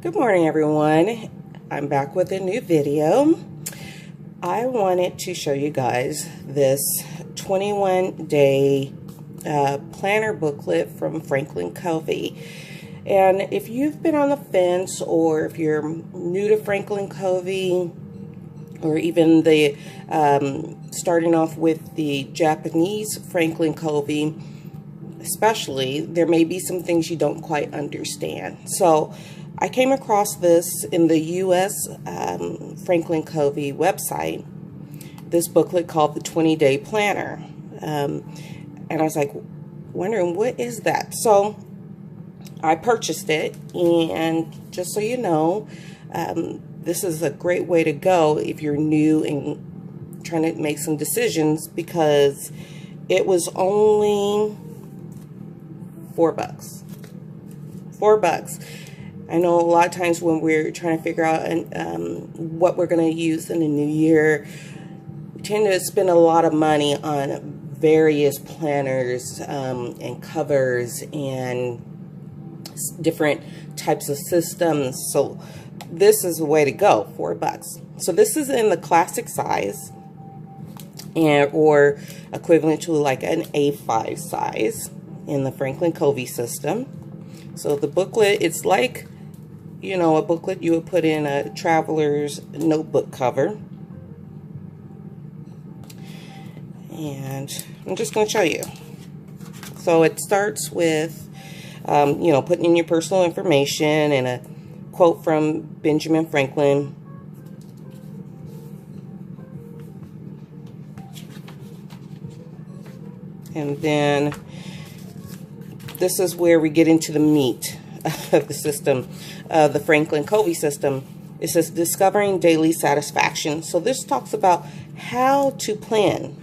Good morning, everyone. I'm back with a new video. I wanted to show you guys this 21-day planner booklet from Franklin Covey. And if you've been on the fence, or if you're new to Franklin Covey, or even the starting off with the Japanese Franklin Covey, especially, there may be some things you don't quite understand. So I came across this in the U.S. Franklin Covey website, this booklet called the 20-Day Planner. And I was like, wondering, what is that? So I purchased it, and just so you know, this is a great way to go if you're new and trying to make some decisions, because it was only $4. $4. I know a lot of times when we're trying to figure out what we're going to use in the new year, we tend to spend a lot of money on various planners and covers and different types of systems. So this is the way to go, $4. So this is in the classic size, or equivalent to like an A5 size in the Franklin Covey system. So the booklet, it's like, you know, a booklet you would put in a traveler's notebook cover. And I'm just going to show you. So it starts with, you know, putting in your personal information and a quote from Benjamin Franklin. And then this is where we get into the meat of the system, the Franklin Covey system. It says discovering daily satisfaction. So this talks about how to plan.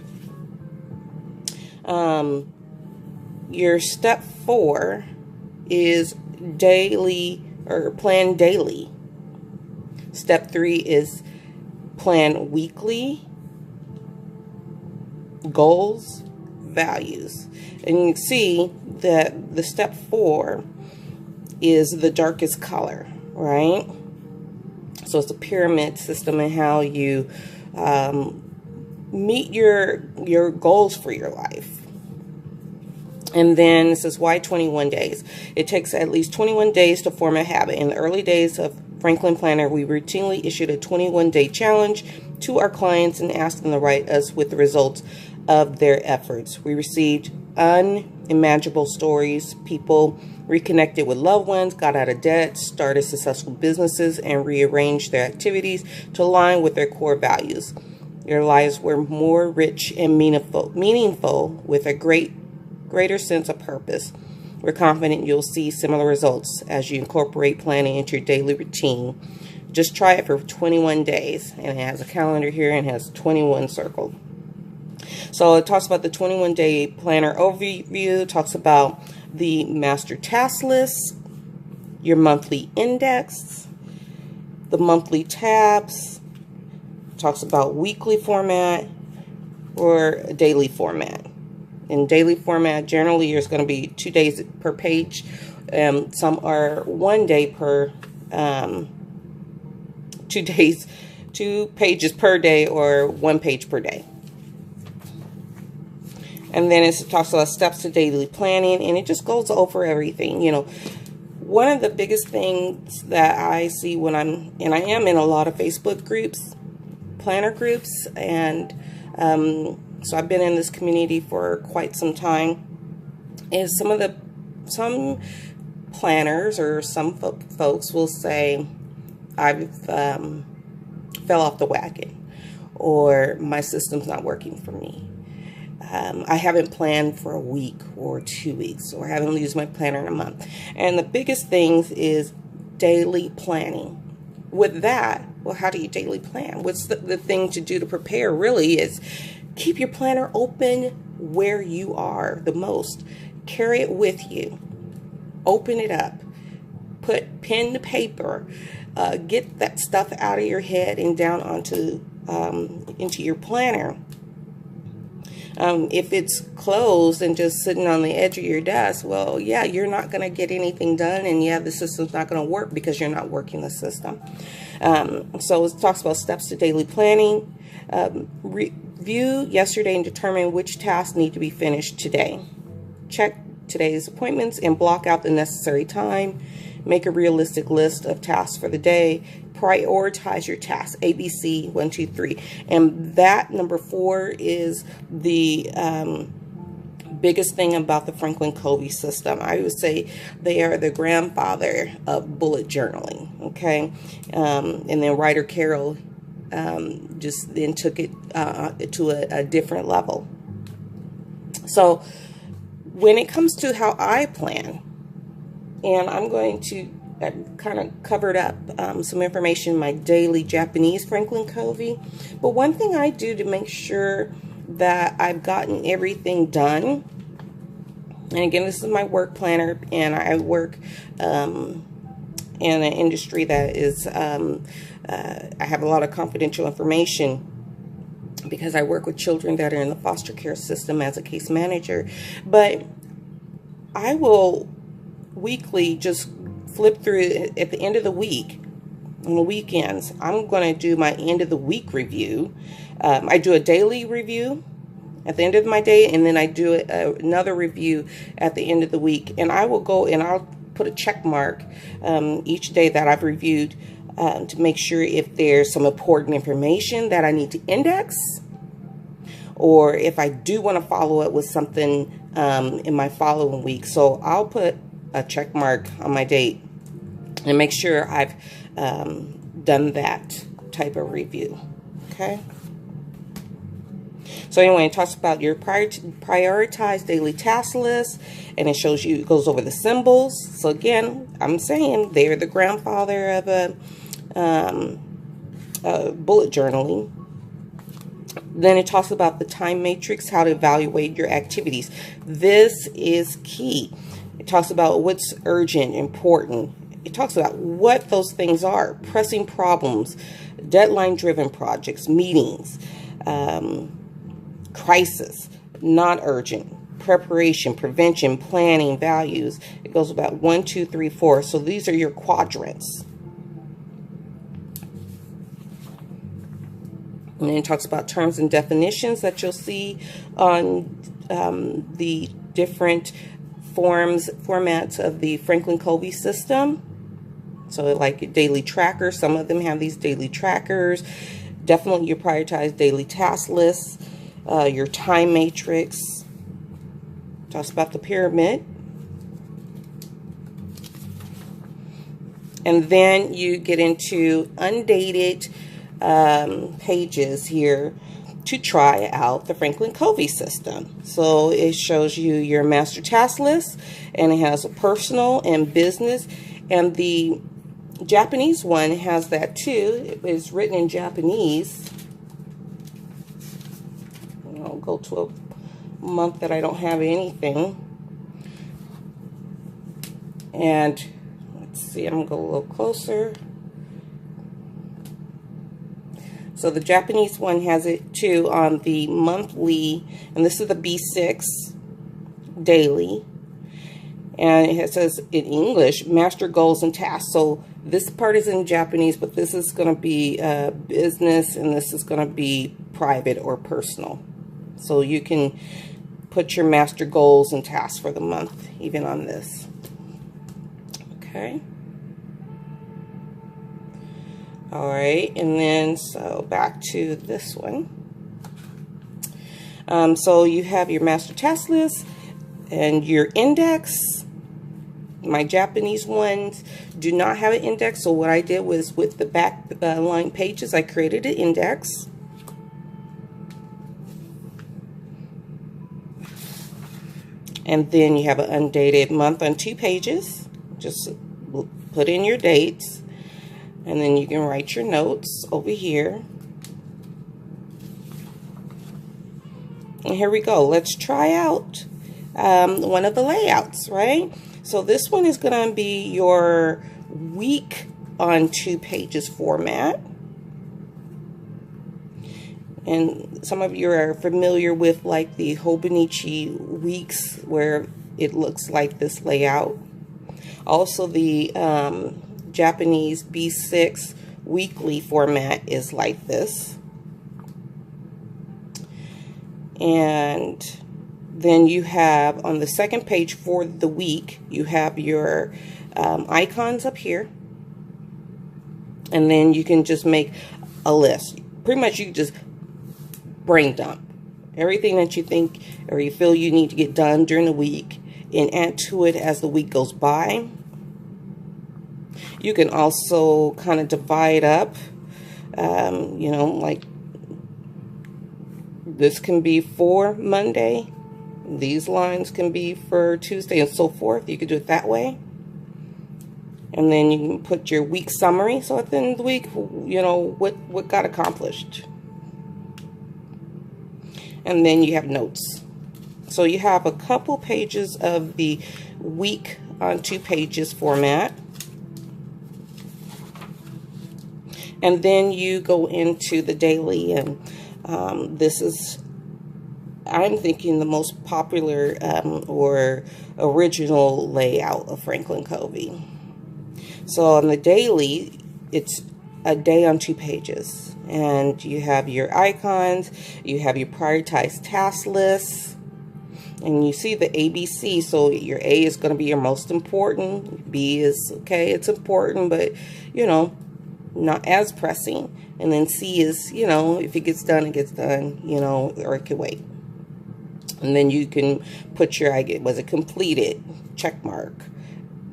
Your step 4 is daily, or plan daily. Step 3 is plan weekly, goals, values. And you can see that the step 4 is the darkest color, right? So it's a pyramid system and how you meet your goals for your life. And then it says, why 21 days? It takes at least 21 days to form a habit. In the early days of Franklin Planner, we routinely issued a 21-day challenge to our clients and asked them to write us with the results of their efforts. We received unimaginable stories. People reconnected with loved ones, got out of debt, started successful businesses, and rearranged their activities to align with their core values. Their lives were more rich and meaningful with a greater sense of purpose. We're confident you'll see similar results as you incorporate planning into your daily routine. Just try it for 21 days. And it has a calendar here and has 21 circled. So it talks about the 21-day planner overview, talks about the master task list, your monthly index, the monthly tabs, talks about weekly format or daily format. In daily format, generally there's going to be 2 days per page. Some are 1 day per 2 pages per day, or 1 page per day. And then it talks about steps to daily planning, and it just goes over everything. You know, one of the biggest things that I see when I am in a lot of Facebook groups, planner groups, and so I've been in this community for quite some time, is some planners or some folks will say, I've fell off the wagon, or my system's not working for me. I haven't planned for a week or 2 weeks, or I haven't used my planner in a month. And the biggest things is daily planning. With that, well, how do you daily plan? What's the thing to do to prepare really is keep your planner open where you are the most. Carry it with you. Open it up. Put pen to paper. Get that stuff out of your head and down onto into your planner. If it's closed and just sitting on the edge of your desk, well, yeah, you're not going to get anything done, and yeah, the system's not going to work because you're not working the system. So it talks about steps to daily planning. Review yesterday and determine which tasks need to be finished today. Check today's appointments and block out the necessary time. Make a realistic list of tasks for the day. Prioritize your tasks, ABC 1, 2, 3. And that number 4 is the biggest thing about the Franklin Covey system. I would say they are the grandfather of bullet journaling, okay? And then Ryder Carroll just then took it to a different level. So when it comes to how I plan, and I'm going to kind of covered up some information in my daily Japanese Franklin Covey. But one thing I do to make sure that I've gotten everything done, and again, this is my work planner, and I work in an industry that is, I have a lot of confidential information because I work with children that are in the foster care system as a case manager. But I will weekly just flip through at the end of the week. On the weekends, I'm going to do my end of the week review. I do a daily review at the end of my day, and then I do another review at the end of the week. And I will go and I'll put a check mark each day that I've reviewed to make sure if there's some important information that I need to index, or if I do want to follow up with something in my following week. So I'll put a check mark on my date and make sure I've done that type of review. Okay. So anyway, it talks about your prioritized daily task list, and it shows you, it goes over the symbols. So again, I'm saying they're the grandfather of bullet journaling. Then it talks about the time matrix, how to evaluate your activities. This is key. It talks about what's urgent, important. It talks about what those things are: pressing problems, deadline-driven projects, meetings, crisis, not urgent, preparation, prevention, planning, values. It goes about 1, 2, 3, 4. So these are your quadrants. And then it talks about terms and definitions that you'll see on the different formats of the Franklin Covey system. So like daily trackers, some of them have these daily trackers. Definitely your prioritized daily task lists, your time matrix. Talks about the pyramid. And then you get into undated pages here to try out the Franklin Covey system. So it shows you your master task list, and it has a personal and business, and the Japanese one has that too. It's written in Japanese. I'll go to a month that I don't have anything. And let's see, I'm going to go a little closer. So the Japanese one has it too on the monthly, and this is the B6 daily. And it says in English, master goals and tasks. So this part is in Japanese, but this is going to be business, and this is going to be private or personal. So you can put your master goals and tasks for the month, even on this. Okay. All right, and then so back to this one. So you have your master task list and your index. My Japanese ones do not have an index, so what I did was with the back line pages, I created an index. And then you have an undated month on 2 pages. Just put in your dates. And then you can write your notes over here. And here we go. Let's try out one of the layouts, right? So this one is going to be your week on 2 pages format. And some of you are familiar with like the Hobonichi weeks, where it looks like this layout. Also, the Japanese B6 weekly format is like this. And then you have on the second page for the week, you have your icons up here. And then you can just make a list. Pretty much you can just brain dump everything that you think or you feel you need to get done during the week and add to it as the week goes by. You can also kind of divide up, you know, like this can be for Monday. These lines can be for Tuesday and so forth. You could do it that way. And then you can put your week summary. So at the end of the week, you know, what got accomplished. And then you have notes. So you have a couple pages of the week on 2 pages format. And then you go into the daily, and this is, I'm thinking, the most popular or original layout of Franklin Covey. So on the daily, it's a day on 2 pages. And you have your icons, you have your prioritized task lists, and you see the ABC. So your A is going to be your most important, B is, okay, it's important, but, you know, not as pressing. And then C is, you know, if it gets done, it gets done, you know, or it can wait. And then you can put your, was it completed? Check mark.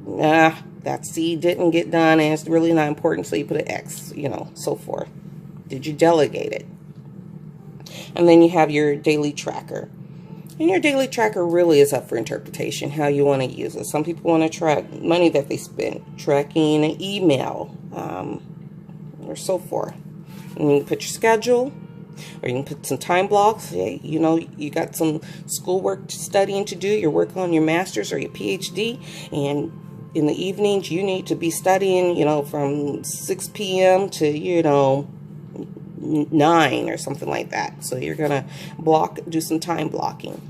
That C didn't get done and it's really not important, so you put an X, you know, so forth. Did you delegate it? And then you have your daily tracker. And your daily tracker really is up for interpretation, how you want to use it. Some people want to track money that they spend, tracking an email, or so forth. And you can put your schedule, or you can put some time blocks. You know, you got some schoolwork studying to do. You're working on your master's or your PhD, and in the evenings you need to be studying, you know, from 6 p.m. to, you know, 9 or something like that. So you're gonna do some time blocking,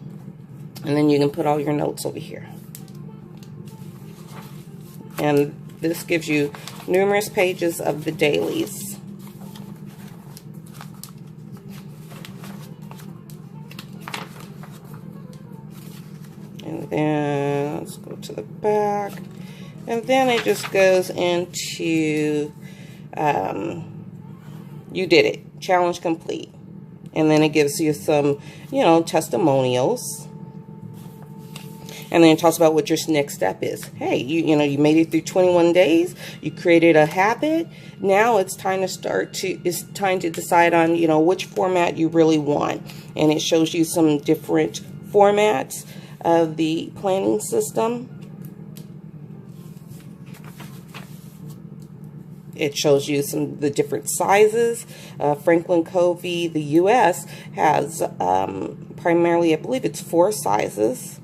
and then you can put all your notes over here. And this gives you numerous pages of the dailies. And then let's go to the back. And then it just goes into, you did it, challenge complete. And then it gives you some, you know, testimonials. And then it talks about what your next step is. Hey, you know, you made it through 21 days. You created a habit. Now it's time to it's time to decide on, you know, which format you really want. And it shows you some different formats of the planning system. It shows you the different sizes. Franklin Covey, the U.S., has primarily, I believe it's 4 sizes.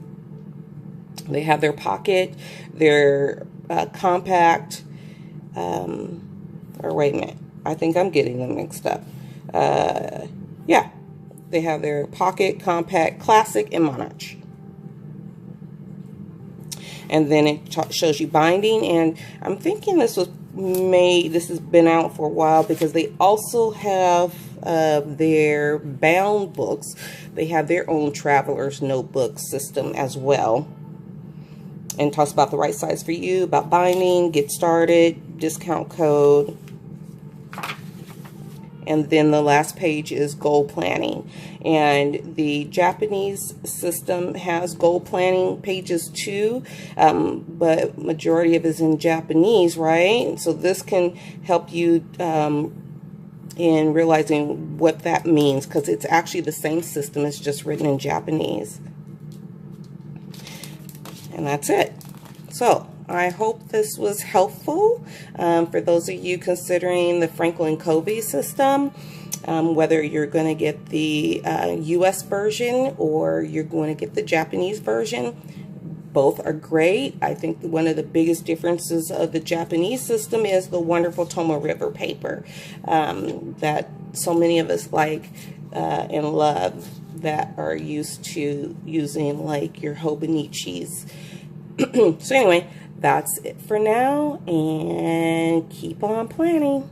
They have their pocket, their compact, or wait a minute, I think I'm getting them mixed up. Yeah, they have their pocket, compact, classic, and monarch. And then it shows you binding, and I'm thinking this has been out for a while, because they also have their bound books. They have their own traveler's notebook system as well. And talks about the right size for you, about binding, get started, discount code. And then the last page is goal planning. And the Japanese system has goal planning pages too, but majority of it is in Japanese, right? So this can help you in realizing what that means, because it's actually the same system, it's just written in Japanese. And that's it. So I hope this was helpful for those of you considering the Franklin Covey system, whether you're going to get the US version or you're going to get the Japanese version. Both are great. I think one of the biggest differences of the Japanese system is the wonderful Tomoe River paper that so many of us like. and love that are used to using like your Hobonichis. So anyway, that's it for now, and keep on planning.